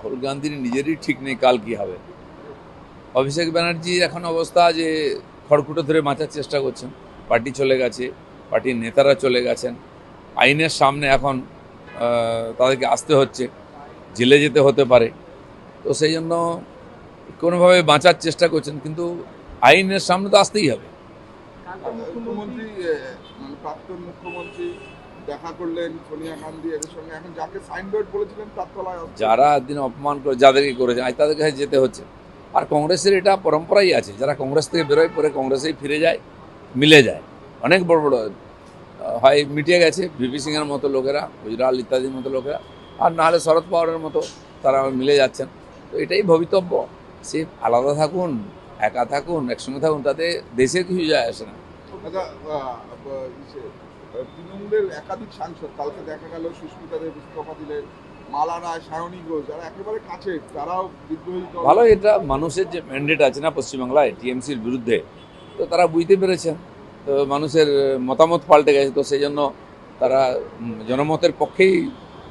রাহুল গান্ধীর নিজেরই ঠিক নেই কাল কি হবে। অভিষেক ব্যানার্জির এখন অবস্থা যে খড়কুটো ধরে বাঁচার চেষ্টা করছেন। পার্টি চলে গেছে, পার্টির নেতারা চলে গেছেন, আইনের সামনে এখন তাদেরকে আসতে হচ্ছে, জেলে যেতে হতে পারে। তো সেই জন্য কোনোভাবে বাঁচার চেষ্টা করছেন, কিন্তু আইনের সামনে তো আসতেই হবে। মুখ্যমন্ত্রী মানে প্রাক্তন মুখ্যমন্ত্রী দেখা করলেন সোনিয়া গান্ধী এদের সঙ্গে, এখন যাকে সাইনবোর্ড বলেছিলেন তার তলায় আসছে। যারা দিন অপমান করে যাদেরকে করেছেন আজ তাদের কাছে যেতে হচ্ছে। আর কংগ্রেসের এটা পরম্পরাই আছে, যারা কংগ্রেস থেকে বেরোয় পরে কংগ্রেসেই ফিরে যায়, মিলে যায়। অনেক বড় বড় হয় মিটিয়ে গেছে ভিপি সিংয়ের মতো লোকেরা, গুজরাল ইত্যাদির মতো লোকেরা, আর নাহলে শরদ পাওয়ারের মতো তারা মিলে যাচ্ছেন। তো এটাই ভবিতব্য। সে আলাদা থাকুন, একা থাকুন, একসঙ্গে থাকুন, তাতে দেশের কিছু যায় আসে না। আচ্ছা, তৃণমূলের একাধিক সাংসদ কালকে দেখা গেল সুস্মিতা দেব ইস্তফা দিলেন, মালা রায়, সায়নী ঘোষ যারা একেবারে কাছে তারাও বিদ্রোহী দল। ভালো, এটা মানুষের যে ম্যান্ডেট আছে না পশ্চিমবাংলায় টিএমসির বিরুদ্ধে, তো তারা বুঝতে পেরেছেন। তো মানুষের মতামত পাল্টে গেছে, তো সেই জন্য তারা জনমতের পক্ষেই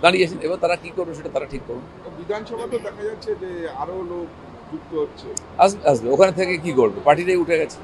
দাঁড়িয়েছেন। এবার তারা কী করবে সেটা তারা ঠিক করুন। বিধানসভাতেও দেখা যাচ্ছে যে আরো লোক যুক্ত হচ্ছে। আসবে আসবে, ওখানে থেকে কি করবে, পার্টিটাই উঠে গেছে।